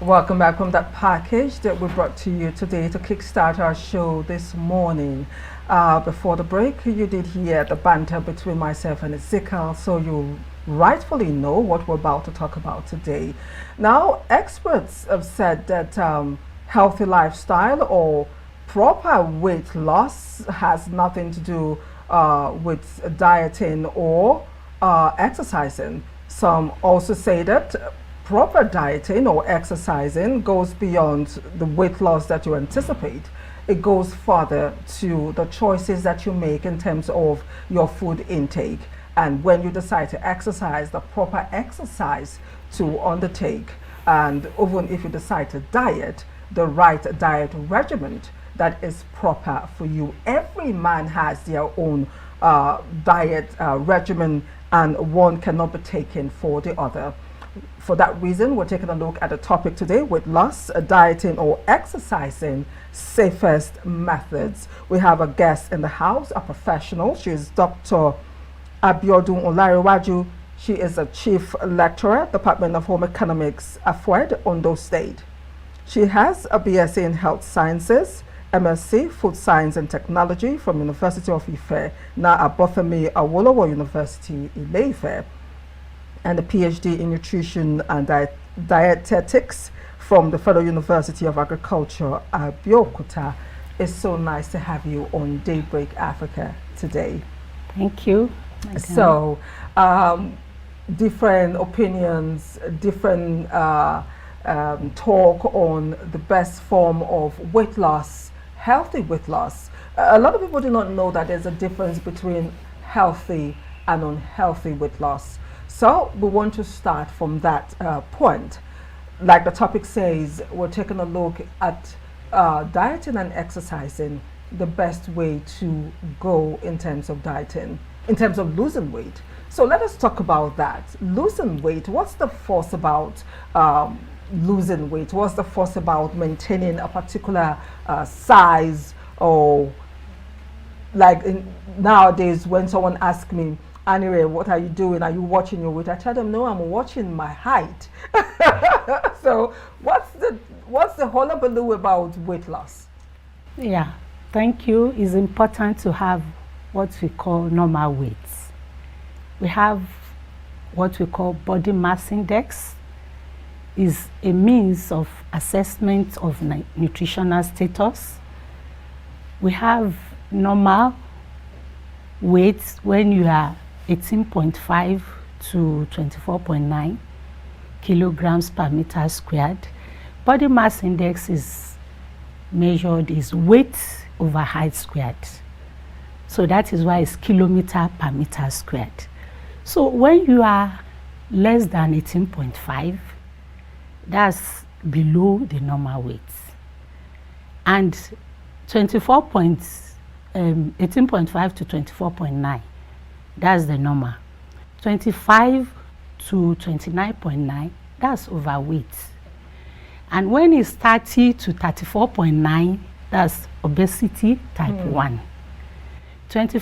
Welcome back from that package that we brought to you today to kickstart our show this morning. Before the break, you did hear the banter between myself and Ezekiel, so you rightfully know what we're about to talk about today. Now, experts have said that healthy lifestyle or proper weight loss has nothing to do with dieting or exercising. Some also say that proper dieting or exercising goes beyond the weight loss that you anticipate. It goes further to the choices that you make in terms of your food intake. And when you decide to exercise, the proper exercise to undertake. And even if you decide to diet, the right diet regimen that is proper for you. Every man has their own diet regimen, and one cannot be taken for the other. For that reason, we're taking a look at the topic today: weight loss, dieting or exercising, safest methods. We have a guest in the house, a professional. She is Dr. Abiodun Olarewaju. She is a chief lecturer, Department of Home Economics, AFUED, Ondo State. She has a BSc in Health Sciences, MSc Food Science and Technology from University of Ife, now at Bofemi Awolowo University, Ile-Ife, and a PhD in Nutrition and Dietetics from the Federal University of Agriculture, Abeokuta. It's so nice to have you on Daybreak Africa today. Thank you. So, different opinions, different talk on the best form of weight loss, healthy weight loss. A lot of people do not know that there's a difference between healthy and unhealthy weight loss. So we want to start from that point. Like the topic says, we're taking a look at dieting and exercising, the best way to go in terms of dieting, in terms of losing weight. So let us talk about that. Losing weight, what's the force about losing weight? What's the force about maintaining a particular size? Or like nowadays when someone asks me, Anire, what are you doing? Are you watching your weight? I tell them, no, I'm watching my height. So what's the hullabaloo about weight loss? Yeah, thank you. It's important to have what we call normal weights. We have what we call body mass index. Is a means of assessment of nutritional status. We have normal weights when you are 18.5 to 24.9 kilograms per meter squared. Body mass index is measured is weight over height squared. So that is why it's kilometer per meter squared. So when you are less than 18.5, that's below the normal weight. And 18.5 to 24.9, that's the normal. 25 to 29.9, that's overweight. And when it's 30 to 34.9, that's obesity type 1. 30,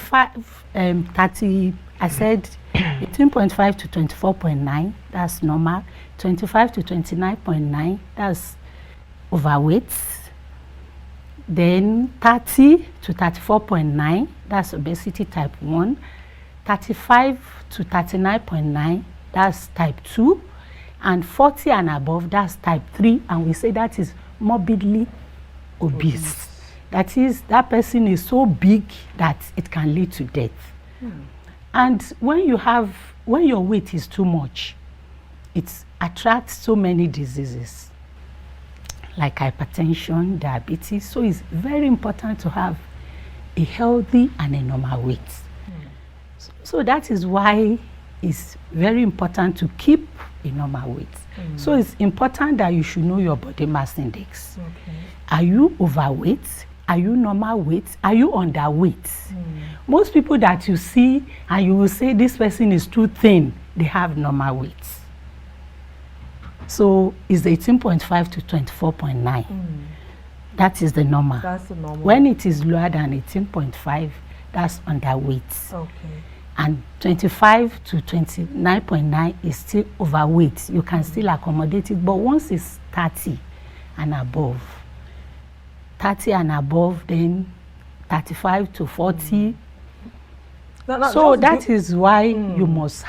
I said 18.5 to 24.9, that's normal. 25 to 29.9, that's overweight. Then 30 to 34.9, that's obesity type 1. 35 to 39.9, that's type 2. And 40 and above, that's type 3. And we say that is morbidly obese. That is, that person is so big that it can lead to death. And when your weight is too much, it attracts so many diseases like hypertension, diabetes. So it's very important to have a healthy and a normal weight. So that is why it's very important to keep a normal weight. So it's important that you should know your body mass index. Are you overweight? Are you normal weight? Are you underweight? Most people that you see and you will say this person is too thin, they have normal weight. So it's 18.5 to 24.9. That is the normal. That's the normal. When it is lower than 18.5, that's underweight. Okay. And 25 to 29.9 is still overweight. You can still accommodate it, but once it's 30 and above. 30 and above, then 35 to 40. So that is why you must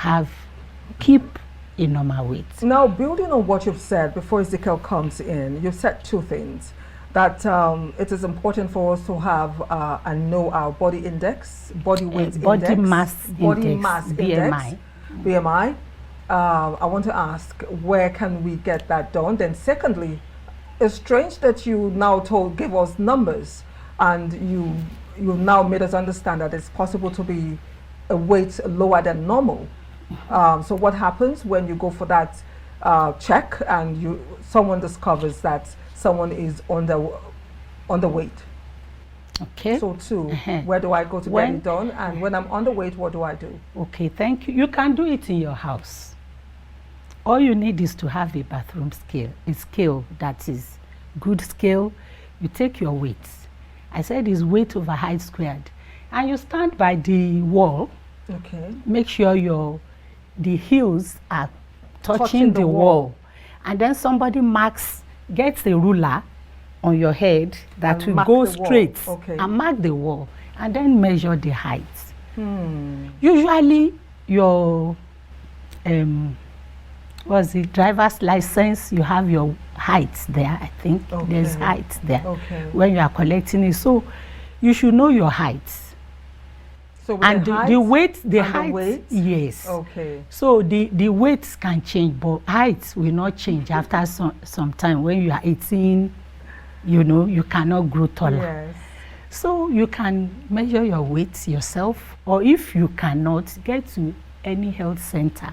keep a normal weight. Now, building on what you've said before Ezekiel comes in, you've said two things. That it is important for us to have and know our body index, body weight body index, mass BMI. BMI. I want to ask, where can we get that done? Then secondly, it's strange that you now give us numbers, and you now made us understand that it's possible to be a weight lower than normal. So what happens when you go for that check and someone discovers that someone is underweight? Okay. So where do I go to get it done? And when I'm underweight, what do I do? Okay, thank you. You can do it in your house. All you need is to have a bathroom scale, a scale that is good scale. You take your weight. I said it's weight over height squared. And you stand by the wall. Okay. Make sure the heels are touching the wall. And then somebody gets a ruler on your head that will go straight and mark the wall, and then measure the height. Usually your driver's license, you have your height there. I think there's height there when you are collecting it. So you should know your height. So and the weight, the height, yes. Okay. So the weights can change, but height will not change after some time. When you are 18, you cannot grow taller. Yes. So you can measure your weight yourself, or if you cannot, get to any health center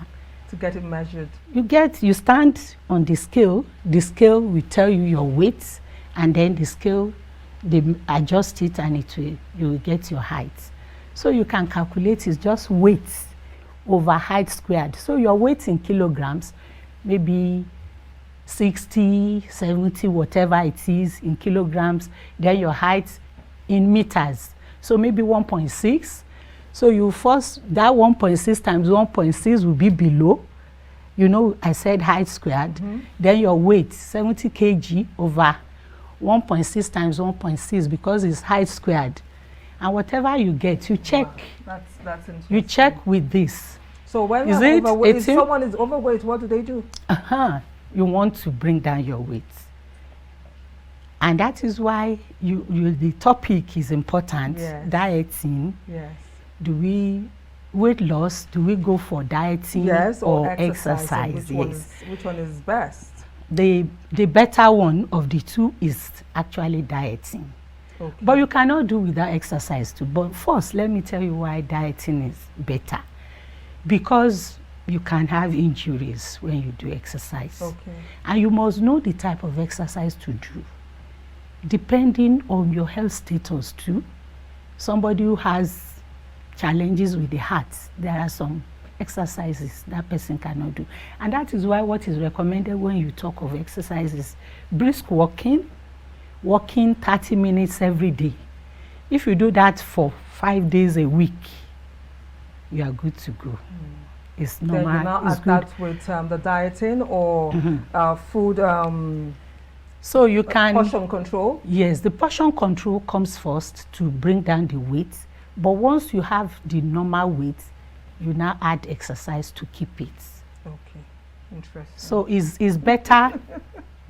to get it measured. You stand on the scale. The scale will tell you your weight, and then the scale, they adjust it, and you will get your height. So you can calculate it's just weight over height squared. So your weight in kilograms, maybe 60, 70, whatever it is in kilograms, then your height in meters. So maybe 1.6. So that 1.6 times 1.6 will be below. I said height squared. Then your weight, 70 kg over 1.6 times 1.6, because it's height squared. And whatever you get, you check. Wow, that's interesting. You check with this. So when if someone is overweight, what do they do? You want to bring down your weight. And that is why the topic is important. Yes. Dieting. Yes. Weight loss, do we go for dieting or exercise? Which one is best? The better one of the two is actually dieting. Okay. But you cannot do without exercise too. But first, let me tell you why dieting is better. Because you can have injuries when you do exercise. Okay. And you must know the type of exercise to do, depending on your health status too. Somebody who has challenges with the heart, there are some exercises that person cannot do. And that is why what is recommended when you talk of exercises, brisk walking 30 minutes every day. If you do that for 5 days a week, you are good to go. It's normal. Then you now add that with the dieting or food. So you can portion control. Yes, the portion control comes first to bring down the weight. But once you have the normal weight, you now add exercise to keep it. Okay, interesting. So it's better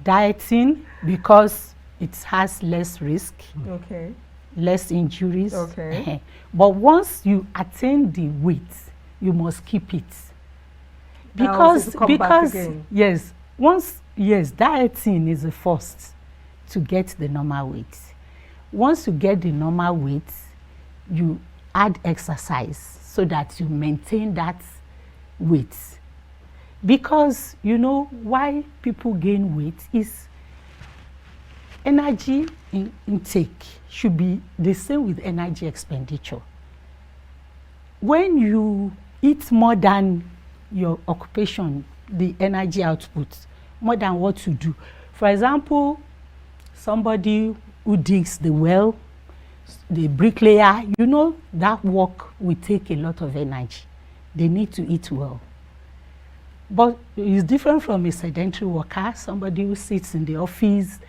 dieting because it has less risk. Okay. Less injuries. Okay. But once you attain the weight, you must keep it. Because dieting is the first to get the normal weight. Once you get the normal weight, you add exercise so that you maintain that weight. Because why people gain weight is energy intake should be the same with energy expenditure. When you eat more than your occupation, the energy output, more than what you do. For example, somebody who digs the well, the bricklayer, that work will take a lot of energy. They need to eat well. But it's different from a sedentary worker, somebody who sits in the office,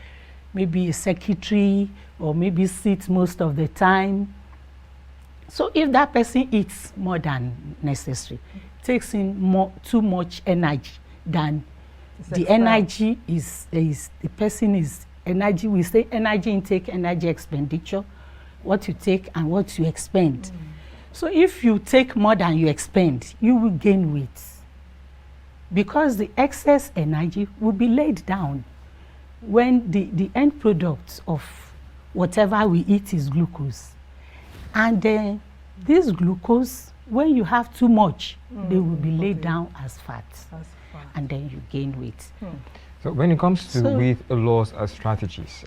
maybe a secretary, or maybe sits most of the time. So if that person eats more than necessary, takes in too much energy than the energy the person is energy, we say energy intake, energy expenditure, what you take and what you expend. So if you take more than you expend, you will gain weight, because the excess energy will be laid down when the end product of whatever we eat is glucose. And then this glucose, when you have too much, they will be laid down as fat. And then you gain weight. So when it comes to weight loss strategies,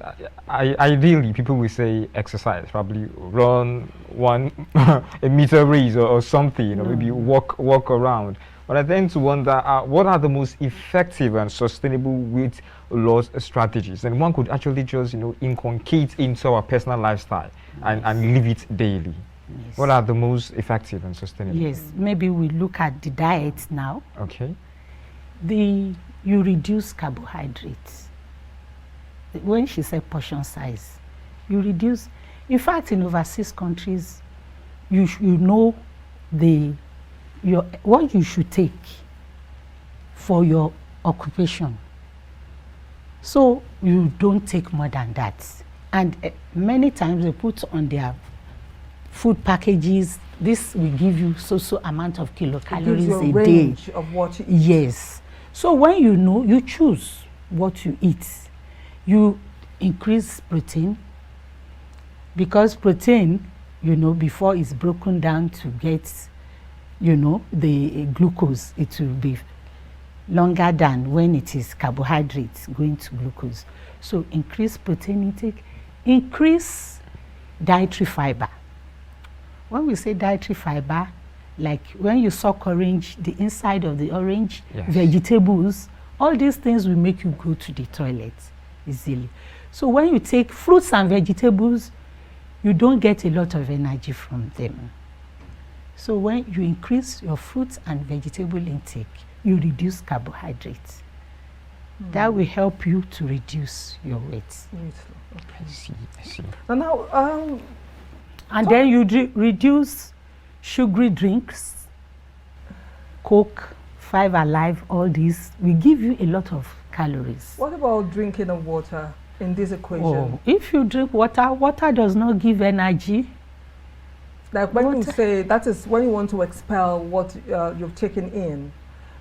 ideally people will say exercise, probably run a meter race or something, or maybe walk around. But I tend to wonder, what are the most effective and sustainable weight loss strategies? And one could actually just, inculcate into our personal lifestyle and live it daily. Yes. What are the most effective and sustainable? Yes, maybe we look at the diet now. Okay. You reduce carbohydrates. When she said portion size, you reduce. In fact, in overseas countries, you know what you should take for your occupation. So you don't take more than that. And many times they put on their food packages, this will give you so amount of kilocalories a range day. Of what you eat. Yes. So when you know, you choose what you eat. You increase protein, because protein, before it's broken down to get, the glucose, it will be longer than when it is carbohydrates going to glucose. So increase protein intake, increase dietary fiber. When we say dietary fiber, like when you suck orange, the inside of the orange, yes, vegetables, all these things will make you go to the toilet easily. So when you take fruits and vegetables, you don't get a lot of energy from them. So when you increase your fruits and vegetable intake, you reduce carbohydrates. That will help you to reduce your weight. Okay. I see. So now, and then you reduce sugary drinks, Coke, Five Alive, all these will give you a lot of calories. What about drinking of water in this equation? Oh, if you drink water, water does not give energy. Like when you say, that is when you want to expel what you've taken in.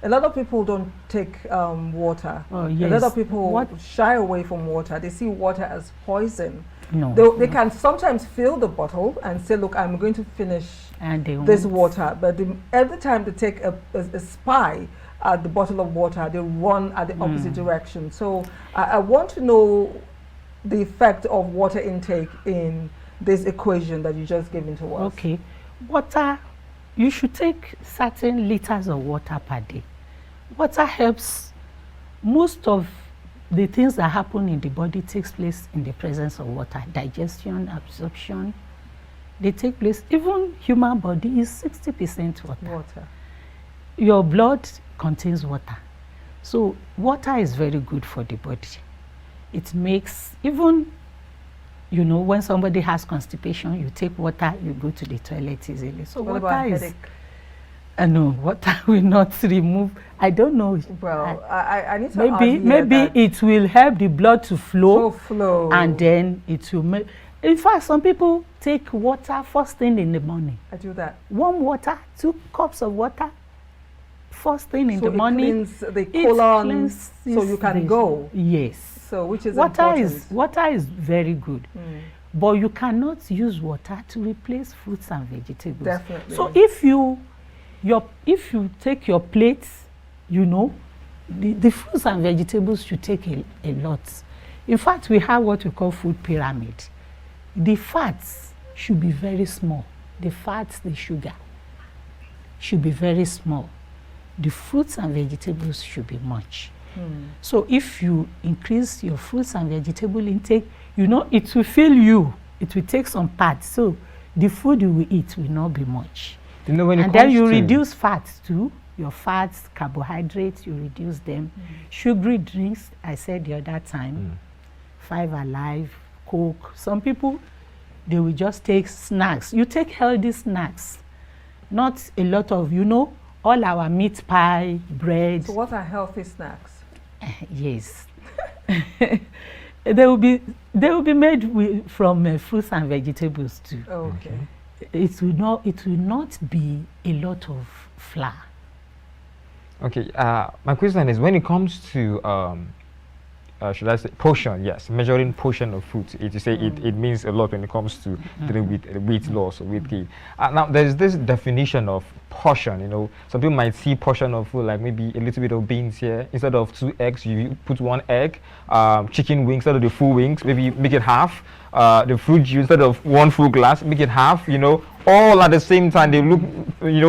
A lot of people don't take water. Oh, yes. A lot of people shy away from water. They see water as poison. No. They can sometimes fill the bottle and say, look, I'm going to finish this water. But every time they take a spy at the bottle of water, they run at the opposite direction. So I want to know the effect of water intake in this equation that you just gave into us. Okay. Water, you should take certain liters of water per day. Water helps. Most of the things that happen in the body takes place in the presence of water. Digestion, absorption, they take place. Even human body is 60% water. Your blood contains water. So water is very good for the body. It makes, even, when somebody has constipation, you take water, you go to the toilet easily. So what water about is, headache? No, water will not remove. I don't know. Well, I need to maybe it will help the blood to flow, and then it will make. In fact, some people take water first thing in the morning. I do that. Warm water, 2 cups of water, first thing in the morning. So it cleans the colon, so you can go. Yes. So which is water is very good. But you cannot use water to replace fruits and vegetables. Definitely. So if you take your plates, the fruits and vegetables should take a lot. In fact, we have what we call food pyramid. The fats should be very small. The fats, the sugar should be very small. The fruits and vegetables should be much. So if you increase your fruits and vegetable intake, it will fill you. It will take some parts. So the food you will eat will not be much. When and then you reduce fats too. your fats, carbohydrates, you reduce them. Sugary drinks, I said the other time, 5 Alive, Coke. Some people, they will just take snacks. You take healthy snacks, not a lot of, all our meat pie, bread. So what are healthy snacks? Yes. They will be made from fruits and vegetables too. Okay. It will not be a lot of flour. Okay. My question is, when it comes to should I say portion? Yes, measuring portion of food. You say it means a lot when it comes to dealing with weight loss or weight gain. Now there's this definition of portion. Some people might see portion of food like maybe a little bit of beans here. Instead of 2 eggs, you put 1 egg. Chicken wings, instead of the full wings, maybe make it half. The fruit juice, instead of 1 full glass, make it half. All at the same time. They look,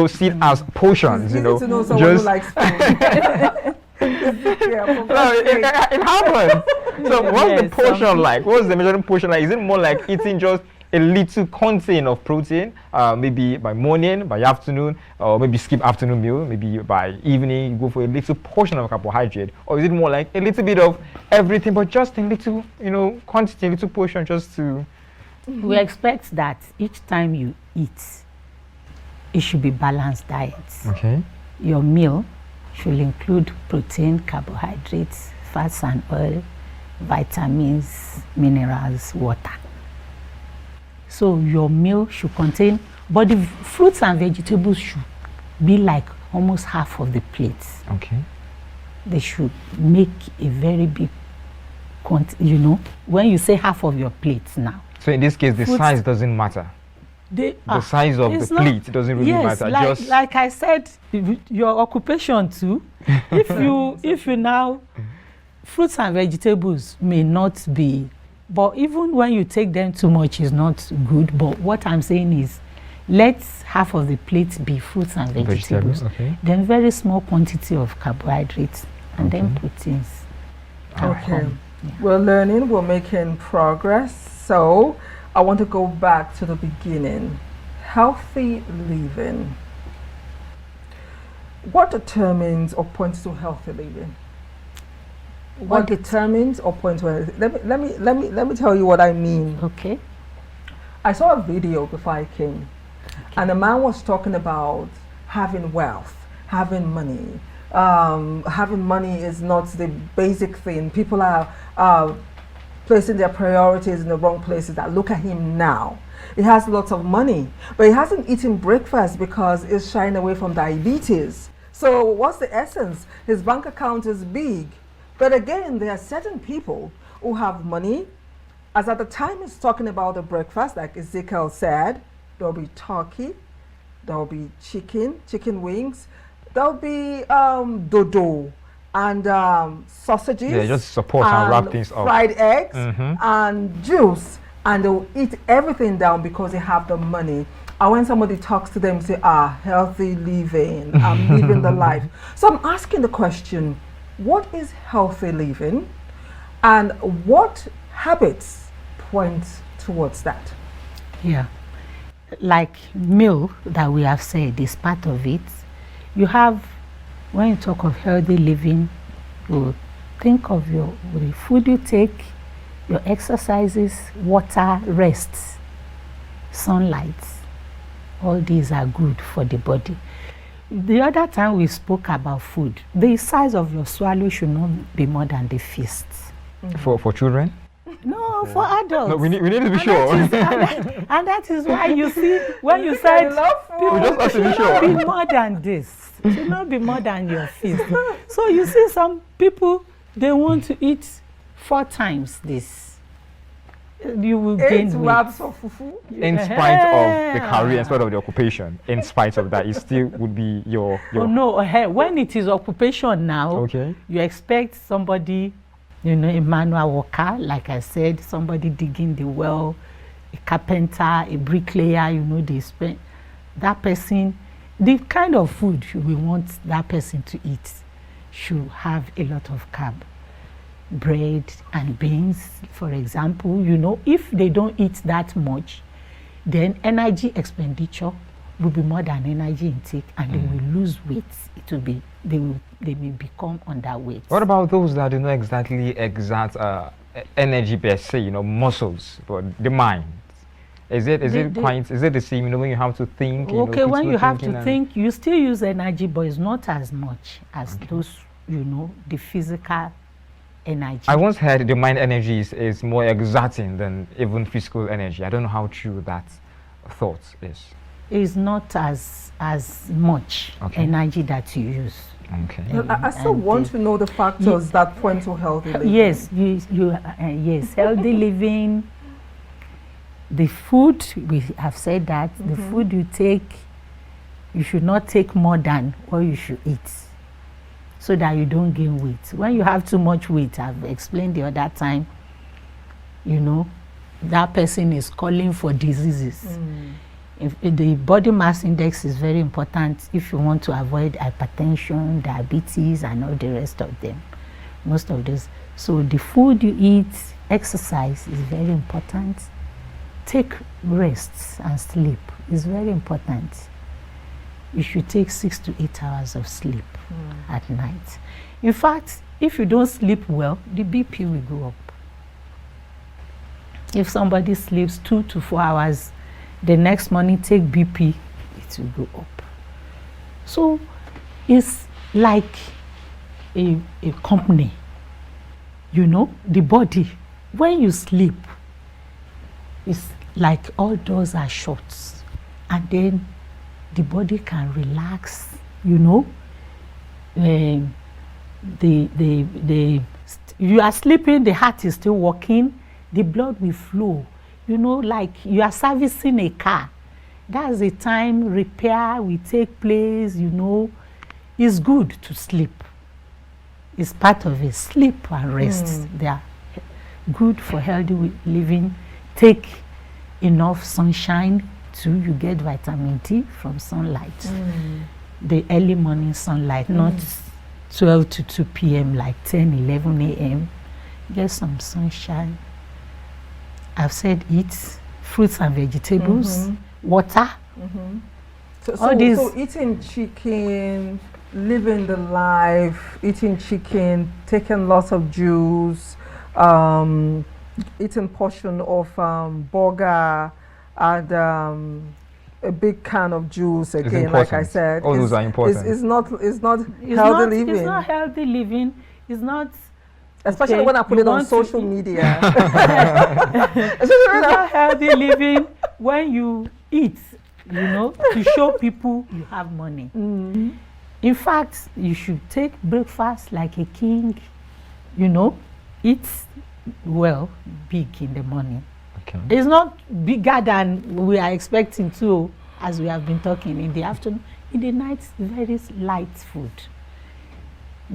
see it as portions. To know someone who likes food. It happens. So what's the portion like? What's the measuring portion like? Is it more like eating just a little content of protein, maybe by morning, by afternoon, or maybe skip afternoon meal, maybe by evening you go for a little portion of carbohydrate? Or is it more like a little bit of everything, but just a little, quantity, a little portion just to... We expect that each time you eat, it should be balanced diet. Okay. Your meal should include protein, carbohydrates, fats and oil, vitamins, minerals, water. So your meal should contain, but the fruits and vegetables should be like almost half of the plate. Okay. They should make a very big when you say half of your plate now. So in this case, the size doesn't matter. The size of the plate doesn't really matter. Like I said, your occupation too. if you now, fruits and vegetables may not be, but even when you take them too much is not good. But what I'm saying is, let half of the plate be fruits and vegetables. Okay. Then very small quantity of carbohydrates and then proteins. Okay. Yeah. We're learning, we're making progress. So I want to go back to the beginning. Healthy living. What determines or points to healthy living? What determines or points to let me tell you what I mean. Okay. I saw a video before I came, and a man was talking about having wealth, having money. Having money is not the basic thing. People are placing their priorities in the wrong places. That look at him now. He has lots of money, but he hasn't eaten breakfast because he's shying away from diabetes. So what's the essence? His bank account is big. But again, there are certain people who have money. As at the time he's talking about the breakfast, like Ezekiel said, there'll be turkey, there'll be chicken wings, there'll be dodo and sausages. Yeah, just support and wrap things up. Fried eggs and juice, and they'll eat everything down because they have the money. And when somebody talks to them, say, healthy living, I'm living the life. So I'm asking the question, what is healthy living, and what habits point towards that? Yeah, like meal that we have said is part of it. You have, when you talk of healthy living, you think of the food you take, your exercises, water, rest, sunlight. All these are good for the body. The other time we spoke about food, the size of your swallow should not be more than the fist. For children? No, for adults. No, we need to be sure. And that is why you see, when you said people should not be more than this, should not be more than your fist. So you see some people, they want to eat 4 times this. You will gain weight. 8 wraps of fufu. In spite of the career, in spite of the occupation, in spite of that, it still would be your... Oh no, when it is occupation now, okay, you expect somebody, a manual worker, like I said, somebody digging the well, a carpenter, a bricklayer, they spend, that person, the kind of food we want that person to eat should have a lot of carb. Bread and beans, for example, if they don't eat that much, then energy expenditure will be more than energy intake, and they will lose weight. It will be they may become underweight. What about those that do not exactly exert energy per se, muscles, but the mind? Is it the same, when you have to think? Okay, when you have to think, you still use energy, but it's not as much as those, the physical energy. I once heard the mind energy is more exerting than even physical energy. I don't know how true that thought is. It's not as much energy that you use. Okay. I still want to know the factors that point to healthy living. Yes, yes, healthy living. The food, we have said that the food you take, you should not take more than what you should eat, so that you don't gain weight. When you have too much weight, I've explained the other time, that person is calling for diseases. If the body mass index is very important if you want to avoid hypertension, diabetes, and all the rest of them, most of this. So the food you eat, exercise is very important. Take rests and sleep is very important. You should take 6 to 8 hours of sleep at night. In fact, if you don't sleep well, the BP will go up. If somebody sleeps 2 to 4 hours, the next morning take BP, it will go up. So it's like a company, the body. When you sleep, it's like all doors are shut, and then the body can relax, you are sleeping, the heart is still working, the blood will flow, like you are servicing a car. That's the time repair will take place. It's good to sleep. It's part of it. Sleep and rest. They are good for healthy living. Take enough sunshine too. You get vitamin D from sunlight. The early morning sunlight, not 12 to 2 p.m. like 10, 11 a.m. Get some sunshine. I've said eat fruits and vegetables, water. So eating chicken, living the life, eating chicken, taking lots of juice, eating portion of burger, and a big can of juice again. Like I said, all those are important. It's not healthy living. It's not healthy living. It's not. Especially when I put it on social media. It's not healthy living when you eat, to show people you have money. In fact, you should take breakfast like a king, eat well, big in the morning. Okay. It's not bigger than we are expecting to, as we have been talking in the afternoon. In the night, very light food.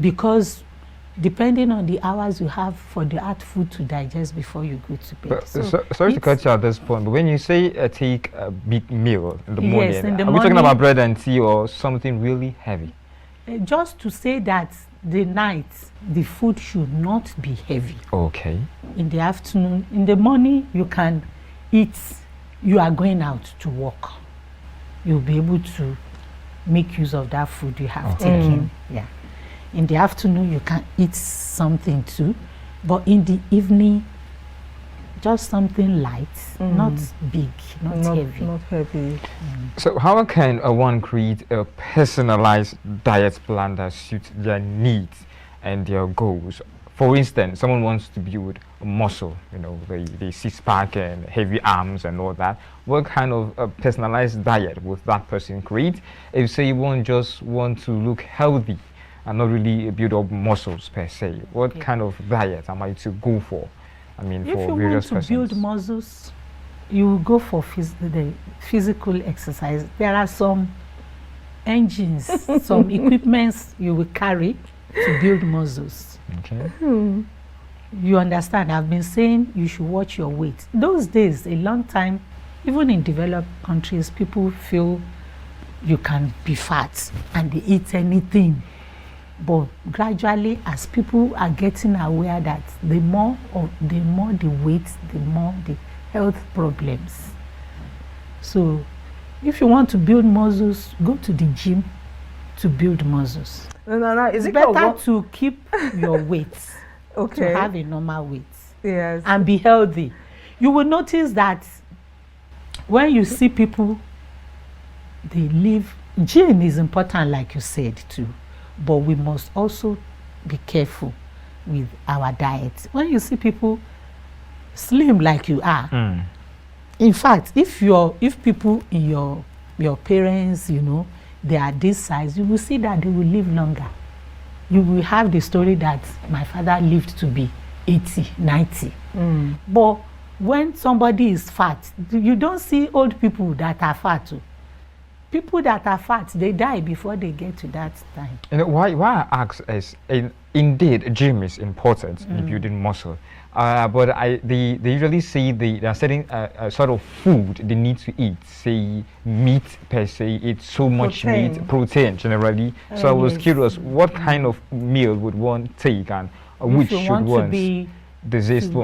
Because depending on the hours you have for the hard food to digest before you go to bed. Sorry to cut you at this point, but when you say take a big meal in the morning, yes, in the are we talking about bread and tea or something really heavy? Just to say that the night, the food should not be heavy. Okay. In the afternoon, in the morning, you can eat. You are going out to work. You'll be able to make use of that food you have taken. Yeah. In the afternoon, you can eat something too, but in the evening, just something light, not big, not heavy. Not heavy. So how can one create a personalized diet plan that suits their needs and their goals? For instance, someone wants to build a muscle, the six-pack and heavy arms and all that. What kind of personalized diet would that person create? If say you just want to look healthy and not really build up muscles per se, what kind of diet am I to go for? I mean, if for you various want to build muscles, you will go for the physical exercise. There are some engines, some equipments you will carry to build muscles. Okay. You understand? I've been saying you should watch your weight. Those days, a long time, even in developed countries, people feel you can be fat and they eat anything. But gradually, as people are getting aware that the more the weight, the more the health problems. So If you want to build muscles, go to the gym to build muscles. No. It's better to keep your weight, Okay. to have a normal weight, Yes. and be healthy. You will notice that when you see people, they live, gene is important like you said too, but we must also be careful with our diet. When you see people slim like you are, in fact, if people in your parents, you know, they are this size, you will see that they will live longer. You will have the story that my father lived to be 80, 90. But when somebody is fat, you don't see old people that are fat too. People that are fat, they die before they get to that time. You know, why I ask is, indeed, gym is important in building muscle. But they usually say there are certain sort of food they need to eat. Say meat per se, eat so much meat, protein generally. So I was curious, what kind of meal would one take, and which should one?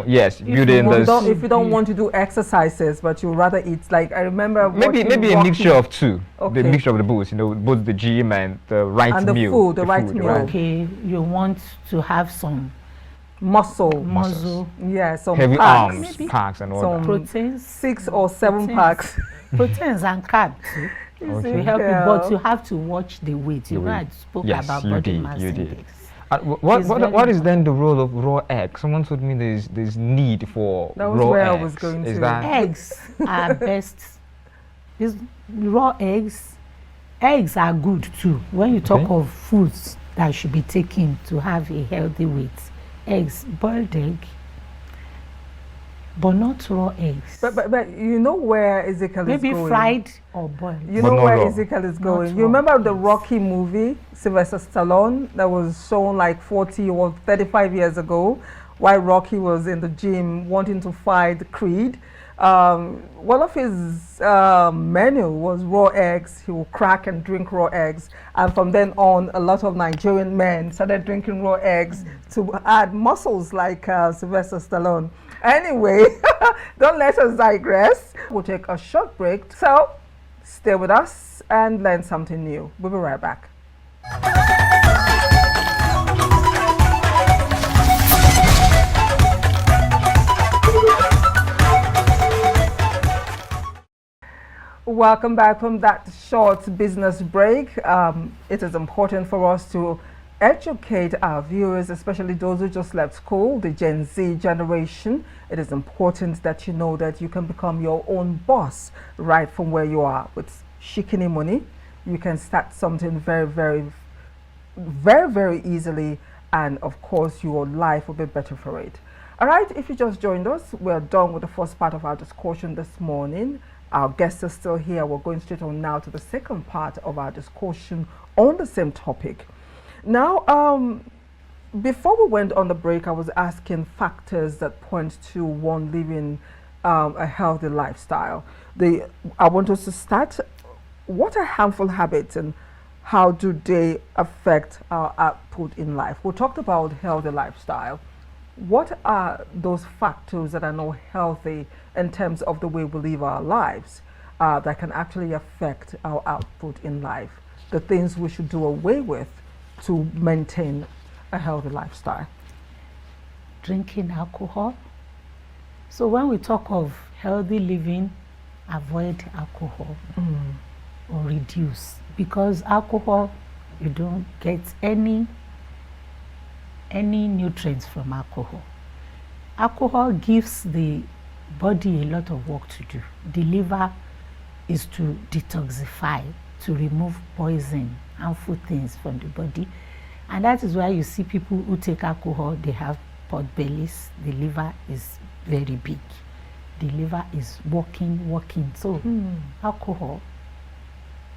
Yes, building this. If you don't want to do exercises, but you rather eat, like I remember maybe a mixture of two. Okay. The mixture of the both, you know, both the gym and the right and meal. Food, the right meal. Right. Okay, you want to have some muscle. Yeah, some heavy packs. arms, packs and all some that. Proteins, 6 or 7 packs. Proteins and carbs too. Okay. To help you, but you have to watch the weight. You know, I spoke about body mass index. What is then the role of raw egg? Someone told me there's need for raw eggs. I was going is to. That eggs are best. Raw eggs. Eggs are good too. When you talk of foods that should be taken to have a healthy weight, eggs, boiled egg, but not raw eggs. But you know where Ezekiel is going? Maybe fried or boiled. You know where Ezekiel is going. You remember the Rocky movie, Sylvester Stallone, that was shown like 40 or 35 years ago, while Rocky was in the gym wanting to fight Creed. One of his menu was raw eggs. He would crack and drink raw eggs, and from then on, a lot of Nigerian men started drinking raw eggs to add muscles like Sylvester Stallone. Anyway, don't let us digress. We'll take a short break. So stay with us and learn something new. We'll be right back. Welcome back from that short business break. It is important for us to educate our viewers, especially those who just left school, the Gen Z generation. It is important that you know that you can become your own boss right from where you are. With shikini money, you can start something very, very, very, very easily, and of course your life will be better for it. All right, if you just joined us, we're done with the first part of our discussion this morning. Our guests are still here. We're going straight on now to the second part of our discussion on the same topic. Now, before we went on the break, I was asking factors that point to one living a healthy lifestyle. I want us to start. What are harmful habits and how do they affect our output in life? We talked about healthy lifestyle. What are those factors that are not healthy in terms of the way we live our lives that can actually affect our output in life? The things we should do away with to maintain a healthy lifestyle. Drinking alcohol. So when we talk of healthy living, avoid alcohol or reduce, because alcohol, you don't get any nutrients from alcohol. Alcohol gives the body a lot of work to do. The liver is to detoxify, to remove poison, harmful things from the body. And that is why you see people who take alcohol, they have pot bellies. The liver is very big. The liver is working. So alcohol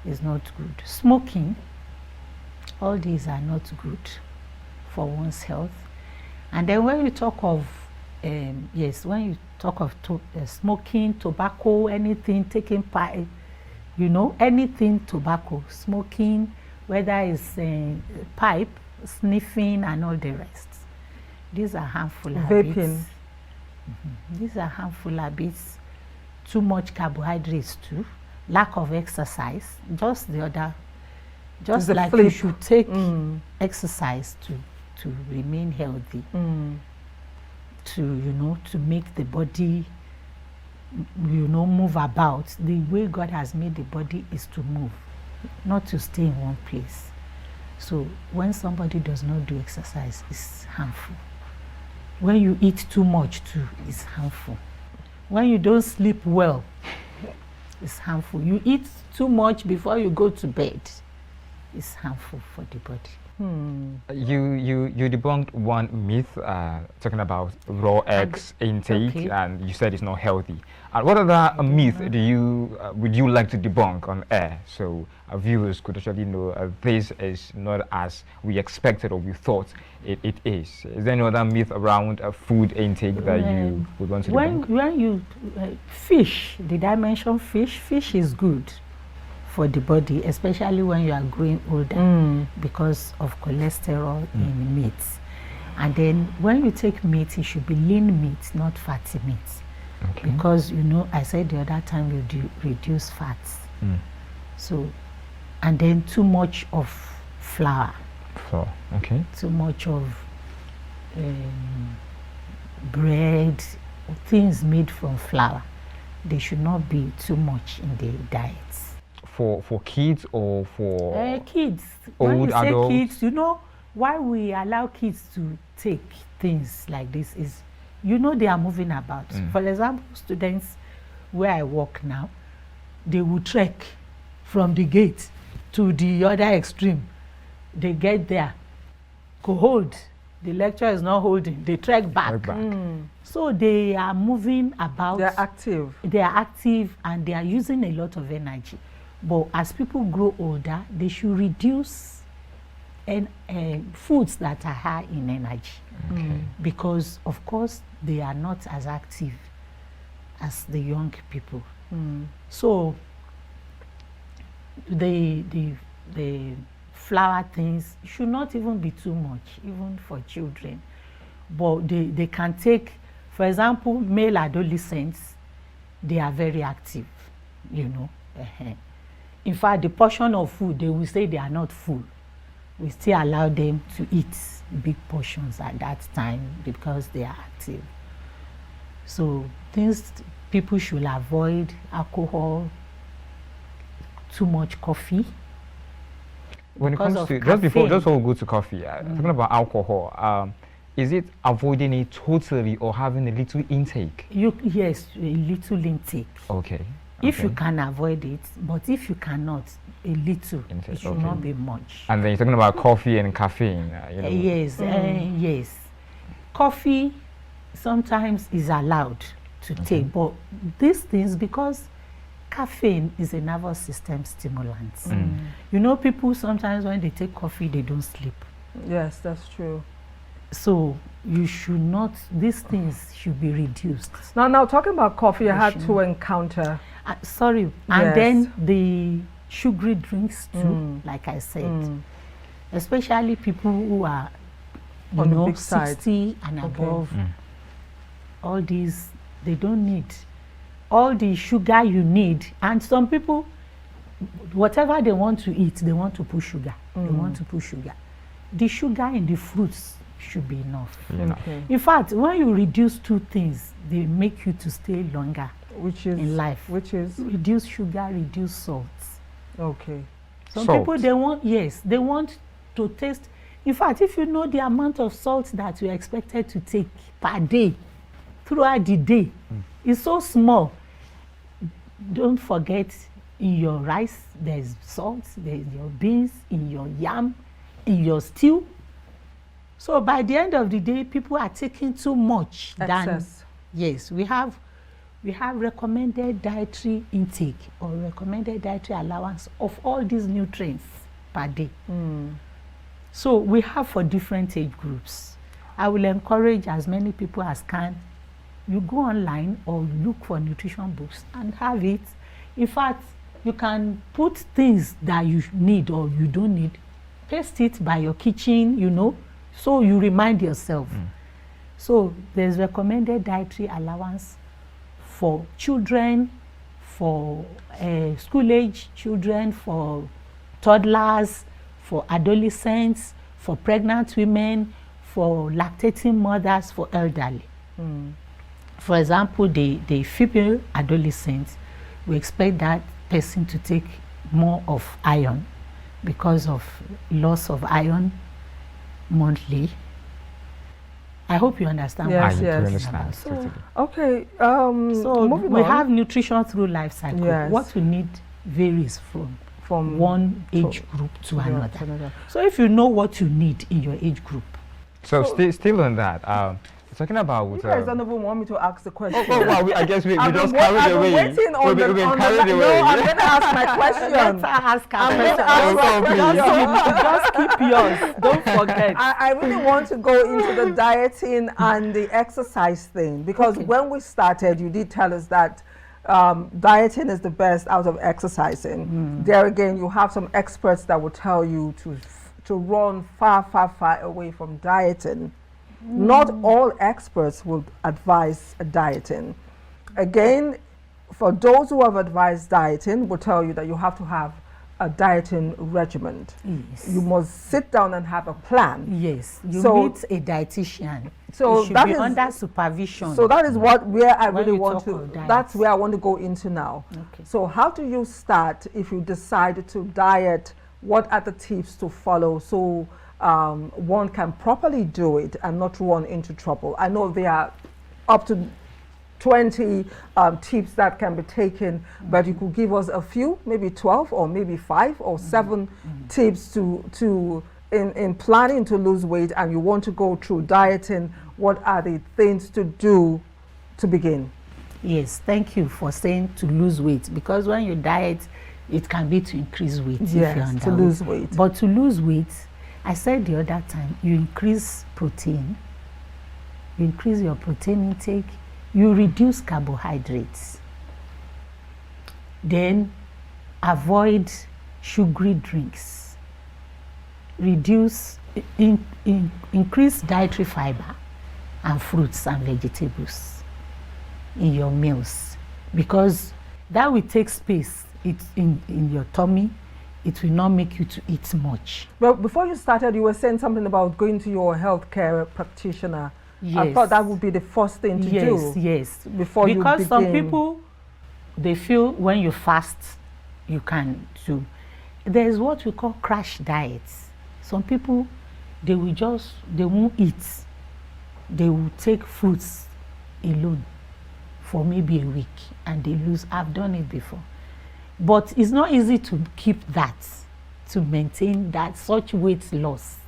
is not good. Smoking, all these are not good for one's health. And then when you talk of when you talk of smoking, tobacco, anything, taking part, you know, anything tobacco, smoking, whether it's pipe, sniffing, and all the rest. These are harmful habits. Vaping. These are harmful habits. Too much carbohydrates too. lack of exercise, just the like flip. you should take exercise to remain healthy, to make the body, move about. The way God has made the body is to move, not to stay in one place. So when somebody does not do exercise, it's harmful. When you eat too much too, it's harmful. When you don't sleep well, it's harmful. You eat too much before you go to bed, it's harmful for the body. You debunked one myth talking about raw eggs intake, and you said it's not healthy. And what other myth would you like to debunk on air, so our viewers could actually know this is not as we expected or we thought it is? Is there any other myth around food intake that you would want to debunk? When you fish, did I mention fish? Fish is good for the body, especially when you are growing older, because of cholesterol in meat. And then when you take meat, it should be lean meat, not fatty meat. Okay. Because I said the other time you reduce fats. So, and then too much of flour. Okay. Too much of bread, things made from flour. They should not be too much in the diets. For kids or for kids? Old when you adults? Say kids, why we allow kids to take things like this is, they are moving about. For example, students where I work now, they will trek from the gate to the other extreme. They get there, cold, the lecturer is not holding, they trek back. So they are moving about. They are active. They are active and they are using a lot of energy. But as people grow older, they should reduce foods that are high in energy. Because, of course, they are not as active as the young people. So the flour things should not even be too much, even for children. But they can take, for example, male adolescents, they are very active, In fact, the portion of food, they will say they are not full. We still allow them to eat big portions at that time because they are active. So things people should avoid: alcohol, too much coffee. When it comes to, just before we go to coffee, talking about alcohol, is it avoiding it totally or having a little intake? Yes, a little intake. Okay. If you can avoid it, but if you cannot, a little, intake, it should not be much. And then you're talking about coffee and caffeine. Yes, yes. Coffee sometimes is allowed to take, but these things, because caffeine is a nervous system stimulant. People sometimes when they take coffee, they don't sleep. Yes, that's true. So you should not, these things should be reduced. Now talking about coffee, I had to encounter. And then the sugary drinks too, like I said. Especially people who are, on the big 60 and above. All these, they don't need all the sugar you need. And some people, whatever they want to eat, they want to put sugar. They want to put sugar. The sugar in the fruits should be enough. In fact, when you reduce two things, they make you to stay longer in life. Which is? Reduce sugar, reduce salt. Okay. Some people, they want to taste. In fact, if you know the amount of salt that you're expected to take per day, throughout the day, it's so small. Don't forget, in your rice, there's salt, there's your beans, in your yam, in your stew. So by the end of the day, people are taking too much. Excess. Yes, we have recommended dietary intake or recommended dietary allowance of all these nutrients per day. So we have for different age groups. I will encourage as many people as can. You go online or look for nutrition books and have it. In fact, you can put things that you need or you don't need, paste it by your kitchen, so you remind yourself. So there's recommended dietary allowance for children, for school-age children, for toddlers, for adolescents, for pregnant women, for lactating mothers, for elderly. For example, the female adolescents, we expect that person to take more of iron because of loss of iron monthly. I hope you understand. Yes, what yes. I'm understand. so, Totally. Okay. so moving we on. have nutrition through life cycle. Yes. What we need varies from one age group to another. So if you know what you need in your age group. So still on that, talking about... You guys don't even want me to ask the question. Well, I guess we just I've carried been away. waiting on We've been carried No, away. I'm going to ask my question. I'm going to ask my question. Just keep yours. Don't forget. I really want to go into the dieting and the exercise thing, because when we started, you did tell us that dieting is the best out of exercising. There again, you have some experts that will tell you to run far away from dieting. Not all experts will advise dieting. Again, for those who have advised dieting, will tell you that you have to have a dieting regimen. Yes. You must sit down and have a plan. Yes, you So- meet a dietitian. So it should that be is- under supervision. So that is where I When really you want talk to, of diet. that's where I want to go into now. Okay. So how do you start if you decide to diet? What are the tips to follow so one can properly do it and not run into trouble? I know there are up to 20 tips that can be taken, but you could give us a few, maybe 12 or maybe 5 or 7 tips to in planning to lose weight, and you want to go through dieting. What are the things to do to begin? Yes, thank you for saying to lose weight, because when you diet, it can be to increase weight. If you're Yes, to underweight. lose weight. But to lose weight, I said the other time, you increase protein, you increase your protein intake, you reduce carbohydrates, then avoid sugary drinks, increase dietary fiber and fruits and vegetables in your meals, because that will take space in your tummy. It will not make you to eat much. Well, before you started, you were saying something about going to your healthcare practitioner. I Yes. thought that would be the first thing to do. Yes, before you because some begin. people, they feel when you fast, you can do. There is what we call crash diets. Some people, they won't eat. They will take fruits alone for maybe a week and they lose. I've done it before. But it's not easy to keep that, to maintain that such weight loss.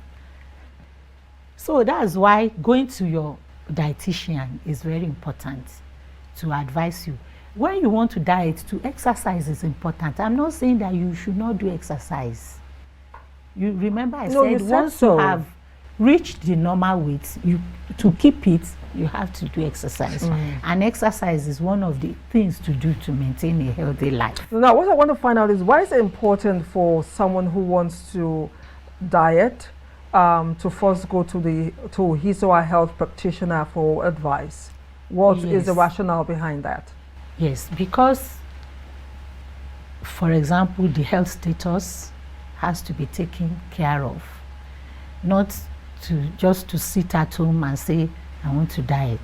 So that's why going to your dietitian is very important to advise you. When you want to diet, to exercise is important. I'm not saying that you should not do exercise. You remember I said once you have reached the normal weight, to keep it, you have to do exercise. And exercise is one of the things to do to maintain a healthy life. Now, what I want to find out is, why is it important for someone who wants to diet to first go to his or her health practitioner for advice? What is the rationale behind that? Yes, because, for example, the health status has to be taken care of, not just to sit at home and say, I want to diet.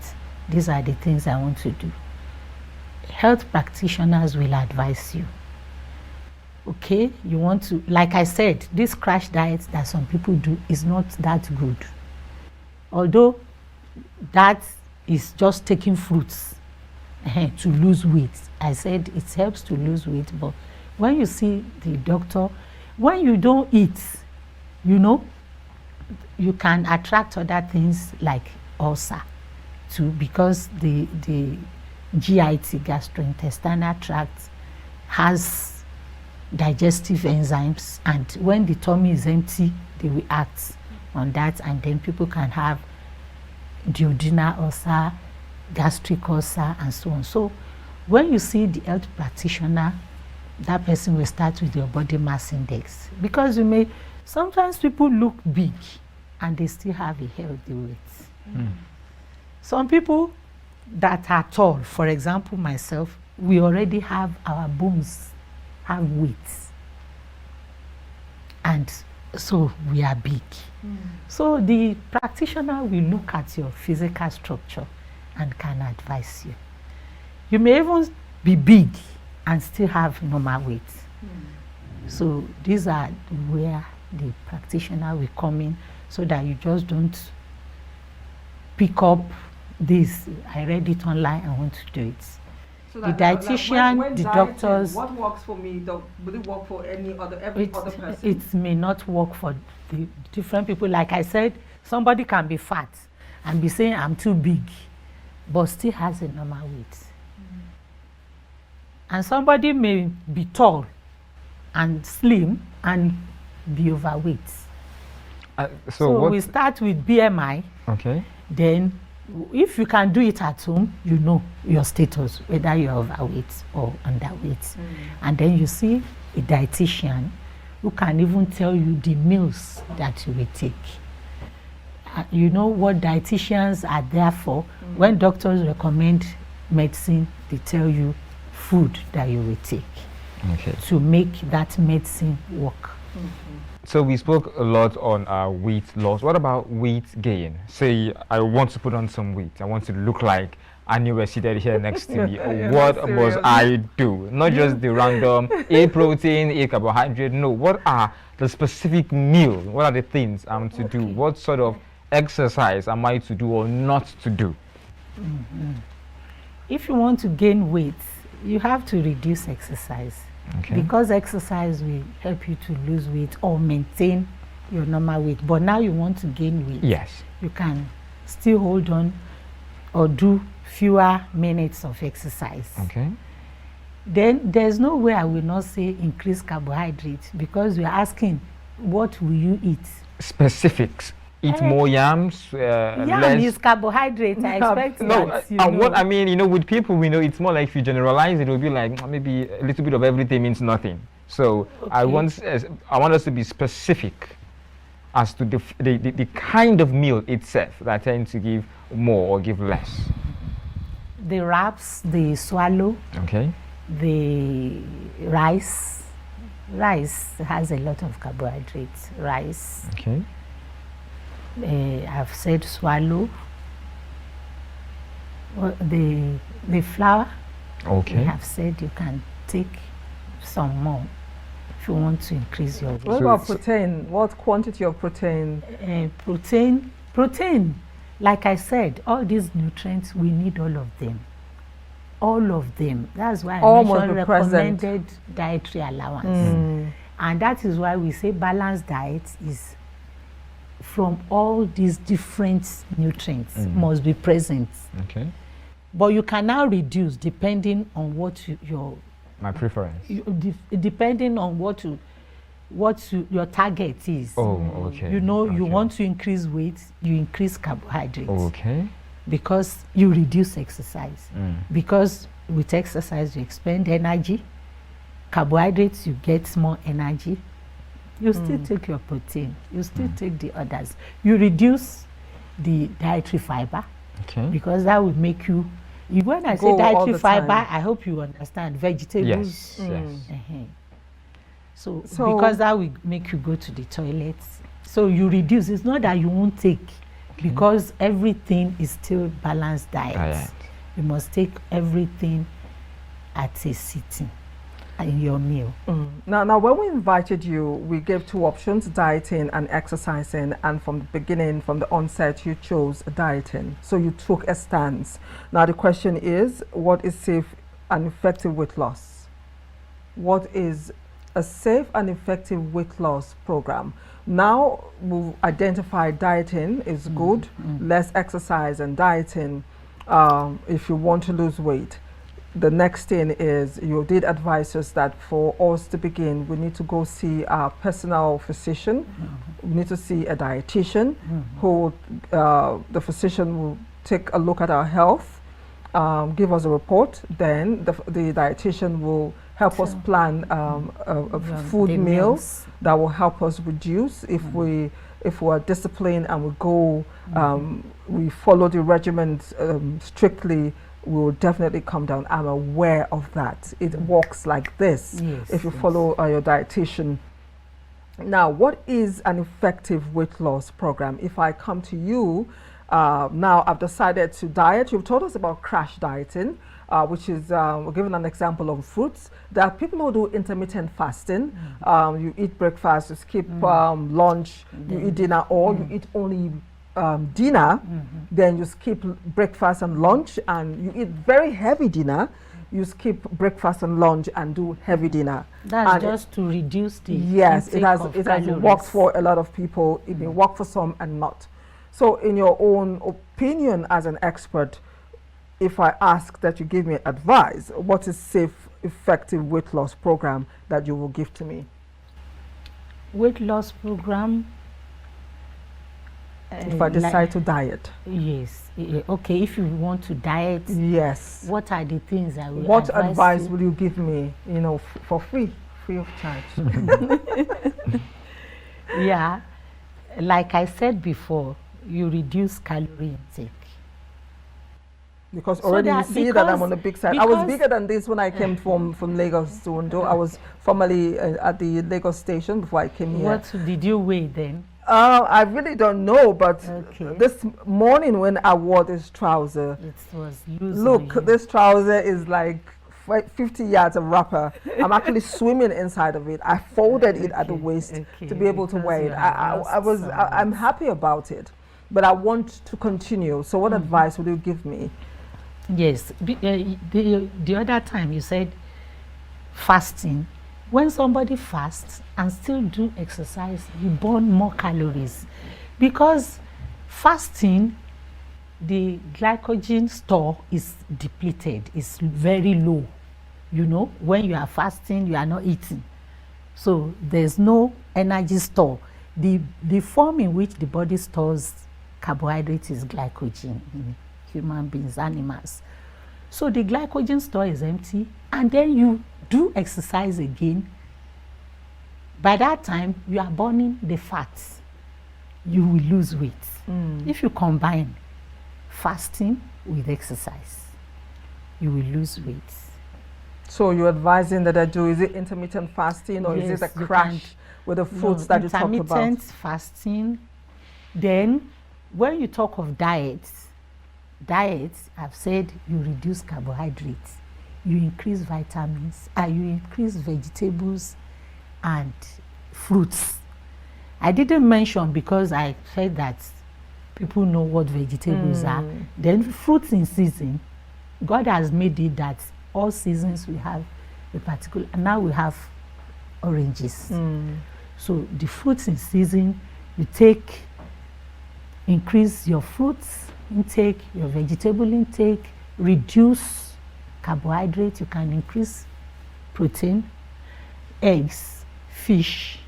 These are the things I want to do. Health practitioners will advise you. Okay, you want to, like I said, this crash diet that some people do is not that good. Although that is just taking fruits to lose weight. I said it helps to lose weight, but when you see the doctor, when you don't eat, you can attract other things like ulcer too, because the GIT, gastrointestinal tract, has digestive enzymes, and when the tummy is empty, they will act on that, and then people can have duodenal ulcer, gastric ulcer, and so on. So when you see the health practitioner, that person will start with your body mass index, because sometimes people look big and they still have a healthy weight. Some people that are tall, for example myself, we already have our bones have weight, and so we are big. So the practitioner will look at your physical structure and can advise you. You may even be big and still have normal weight. So these are where the practitioner will come in, so that you just don't pick up this, I read it online, I want to do it. So the dietitian, when the dieting, doctors. what works for me will it work for every other person? It may not work for the different people. Like I said, somebody can be fat and be saying I'm too big, but still has a normal weight. And somebody may be tall and slim and be overweight. So we start with BMI. Okay. Then if you can do it at home, you know your status, whether you're overweight or underweight. And then you see a dietitian who can even tell you the meals that you will take. You know what dietitians are there for. When doctors recommend medicine, they tell you food that you will take to make that medicine work. So we spoke a lot on weight loss. What about weight gain? Say I want to put on some weight. I want to look like Anire seated here next to me. What must I do? Not just the random A protein, A carbohydrate. No, what are the specific meal? What are the things I'm to do? What sort of exercise am I to do or not to do? If you want to gain weight, you have to reduce exercise. Because exercise will help you to lose weight or maintain your normal weight. But now you want to gain weight. Yes. You can still hold on or do fewer minutes of exercise. Then there's no way I will not say increase carbohydrates, because you're asking what will you eat? Specifics. Eat more yams. Yam is carbohydrate. I expect that. What I mean, you know, with people, we know it's more like if you generalize, it will be like maybe a little bit of everything means nothing. So I want us to be specific as to the kind of meal itself that tends to give more or give less. The wraps, the swallow. The rice. Rice has a lot of carbohydrates. Rice. I've said swallow. The flour. I have said you can take some more if you want to increase your weight. What about protein? What quantity of protein? Protein. Like I said, all these nutrients, we need all of them. All of them. That's why I mentioned recommended dietary allowance. And that is why we say balanced diet is from all these different nutrients must be present. But you can now reduce depending on what my preference. Depending on what your target is. You know, you want to increase weight, you increase carbohydrates. Because you reduce exercise. Because with exercise you expend energy. Carbohydrates, you get more energy. You still take your protein. You still take the others. You reduce the dietary fiber. Because that will make you. When I say dietary fiber, I hope you understand vegetables. So because that will make you go to the toilet. So you reduce. It's not that you won't take, because everything is still balanced diet. You must take everything at a sitting in your meal. Now, when we invited you, we gave two options, dieting and exercising, and from the beginning, from the onset, you chose dieting. So you took a stance. Now the question is, what is safe and effective weight loss? What is a safe and effective weight loss program? Now we've identified dieting is good, less exercise and dieting if you want to lose weight. The next thing is, you did advise us that for us to begin, we need to go see our personal physician. We need to see a dietitian who, the physician will take a look at our health, give us a report. Then the dietitian will help us plan a food meals that will help us reduce if we are disciplined and we go, we follow the regimen strictly. will definitely come down. I'm aware of that. It works like this if you follow your dietitian. Now, what is an effective weight loss program? If I come to you, now I've decided to diet. You've told us about crash dieting, which is, we're giving an example of fruits. There are people who do intermittent fasting. You eat breakfast, you skip lunch, you eat dinner, or you eat only dinner, then you skip breakfast and lunch, and you eat very heavy dinner. You skip breakfast and lunch and do heavy dinner. That's and just to reduce the yes, it has calories. worked for a lot of people. It may work for some and not. So in your own opinion as an expert, if I ask that you give me advice, what is safe, effective weight loss program that you will give to me? Weight loss program. If I decide to diet. Yes. Okay, if you want to diet. Yes. What are the things I will What advice will you give me, you know, for free of charge? Yeah. Like I said before, you reduce calorie intake. Because already you see that I'm on the big side. I was bigger than this when I came from Lagos to Ondo. I was formerly at the Lagos station before I came here. What did you weigh then? I really don't know, but this morning when I wore this trouser, it was loose. Look, this trouser is like 50 yards of wrapper. I'm actually swimming inside of it. I folded it at the waist to be able to wear it. I'm happy about it, but I want to continue. So what advice would you give me? Yes, the other time you said fasting. When somebody fasts and still do exercise, you burn more calories, because fasting, the glycogen store is depleted, it's very low. You know, when you are fasting, you are not eating, so there's no energy store. The form in which the body stores carbohydrates is glycogen in human beings, animals. So the glycogen store is empty, and then you do exercise again. By that time, you are burning the fats. You will lose weight. If you combine fasting with exercise, you will lose weight. So you're advising that I do, is it intermittent fasting, or is it a crash with the foods that you talked about? Intermittent fasting. Then when you talk of diets, I've said you reduce carbohydrates, you increase vitamins, you increase vegetables and fruits. I didn't mention because I said that people know what vegetables are. Then fruits in season, God has made it that all seasons we have a particular, and now we have oranges. So the fruits in season, you increase your fruits intake, your vegetable intake, reduce carbohydrates, you can increase protein, eggs, fish.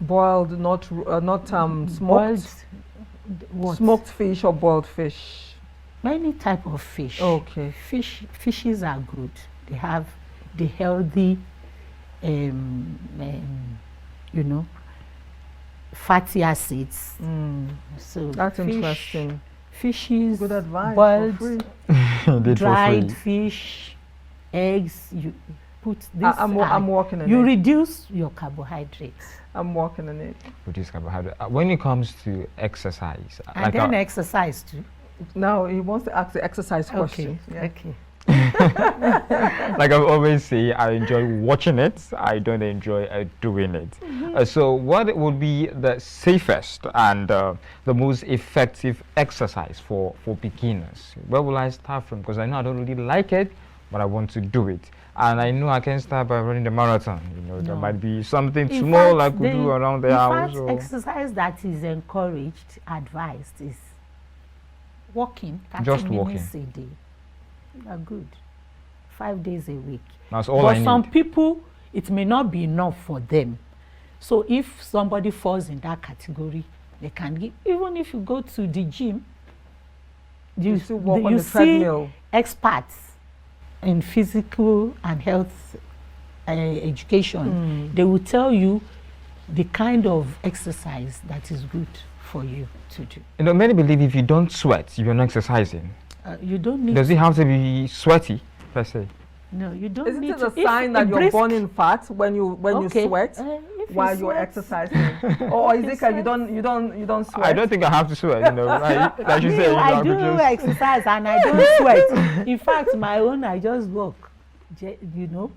Boiled, not smoked. Boiled, what? Smoked fish or boiled fish? Many type of fish. Okay. Fishes are good. They have the healthy, you know, fatty acids. So that's interesting. Fishes, good advice. Boiled, dried fish, eggs. You put this. I'm working on it. You reduce your carbohydrates. I'm working on it. Reduce carbohydrate. When it comes to exercise, and like then exercise too. No, he wants to ask the exercise question. Okay. Like I always say, I enjoy watching it. I don't enjoy doing it. So what would be the safest and the most effective exercise for beginners? Where will I start from? Because I know I don't really like it, but I want to do it. And I know I can start by running the marathon. You know, there might be something small I could do around the house. In fact, exercise that is encouraged, advised, is walking. 30 minutes a day. Are good. 5 days a week. That's all I need. But some people, it may not be enough for them. So if somebody falls in that category, they can give. Even if you go to the gym, you see experts in physical and health education. They will tell you the kind of exercise that is good for you to do. You know, many believe if you don't sweat, you're not exercising. You don't need. Does it have to be sweaty per se? No, you don't Isn't need it to. a sign that you're burning fat when you sweat while you're sweat. exercising? Or Ezekiel, you don't sweat? I don't think I have to sweat. You know, like you say, you know, I do exercise and I don't sweat. In fact, my own, I just walk. You know,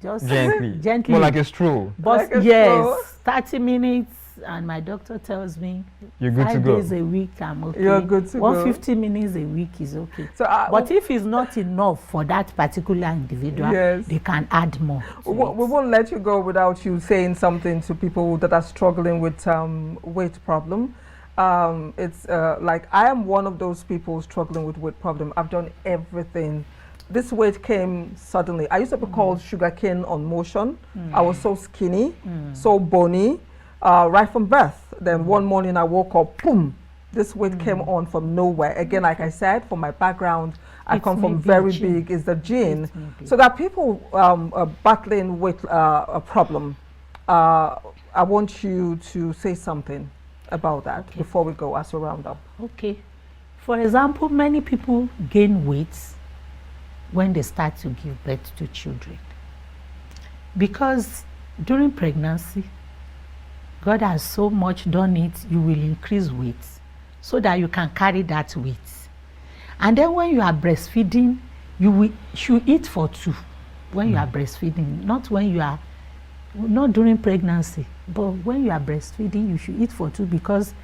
just gently. More like a stroll. But like yes, 30 minutes, and my doctor tells me you're good to go. 5 days a week, I'm okay. You're good to go. 150 minutes a week is okay. So, but if it's not enough for that particular individual, yes, they can add more. We won't let you go without you saying something to people that are struggling with weight problem. It's like I am one of those people struggling with weight problem. I've done everything. This weight came suddenly. I used to be called sugarcane on motion. I was so skinny, so bony. Right from birth. Then one morning I woke up, boom, this weight came on from nowhere. Again, like I said, from my background, I come from very big, is the gene. So that people are battling with a problem. I want you to say something about that before we go as we round up. Okay. For example, many people gain weight when they start to give birth to children. Because during pregnancy, God has so much done it, you will increase weight so that you can carry that weight. And then when you are breastfeeding, you should eat for 2 when you are breastfeeding, not during pregnancy, but when you are breastfeeding, you should eat for 2 because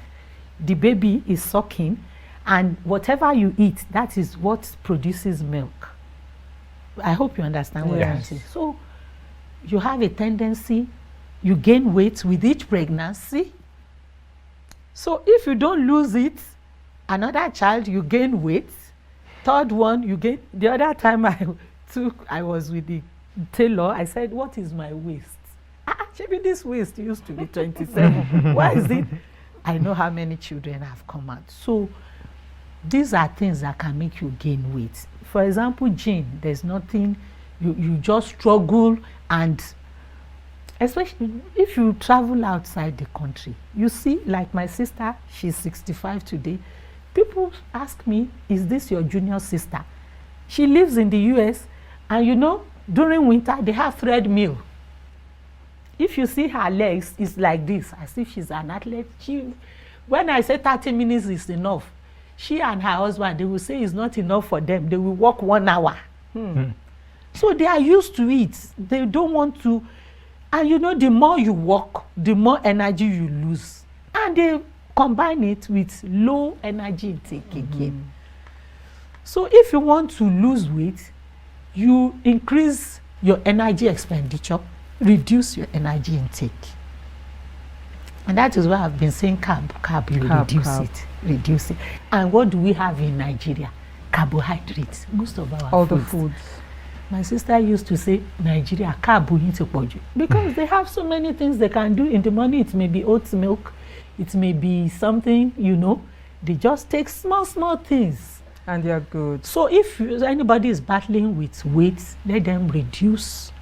the baby is sucking, and whatever you eat, that is what produces milk. I hope you understand what I'm saying. So you have a tendency, you gain weight with each pregnancy. So if you don't lose it, another child, you gain weight. Third one, you gain. The other time I was with the tailor, I said, what is my waist? Maybe this waist used to be 27. Why is it? I know how many children have come out. So these are things that can make you gain weight. For example, gene, there's nothing, you just struggle, and especially if you travel outside the country, you see, like my sister, she's 65 today. People ask me, is this your junior sister? She lives in the US, and you know, during winter, they have thread mill. If you see her legs, it's like this, as if she's an athlete. When I say 30 minutes is enough, she and her husband, they will say it's not enough for them. They will walk 1 hour. So they are used to it. They don't want to. And you know, the more you walk, the more energy you lose. And they combine it with low energy intake again. So if you want to lose weight, you increase your energy expenditure, reduce your energy intake. And that is why I've been saying reduce it. And what do we have in Nigeria? Carbohydrates. Most of our the foods. My sister used to say, Nigeria, because they have so many things they can do in the morning. It may be oat milk, it may be something, you know. They just take small things. And they are good. So if anybody is battling with weight, let them reduce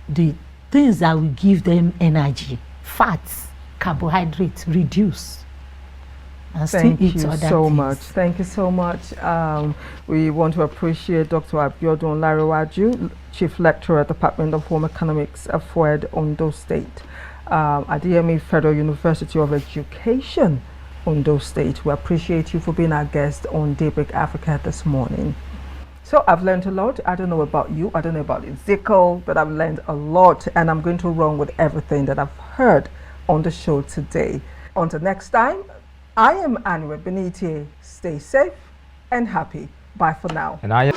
the things that will give them energy. Fats, carbohydrates, reduce. And Thank you so things. Much. Thank you so much. We want to appreciate Dr. Abiodun Olarewaju, Chief Lecturer at the Department of Home Economics, AFUED, Ondo State, at the Federal University of Education, Ondo State. We appreciate you for being our guest on Daybreak Africa this morning. So I've learned a lot. I don't know about you. I don't know about Ezekiel, but I've learned a lot, and I'm going to run with everything that I've heard on the show today. Until next time, I am Anire Binitie. Stay safe and happy. Bye for now. And I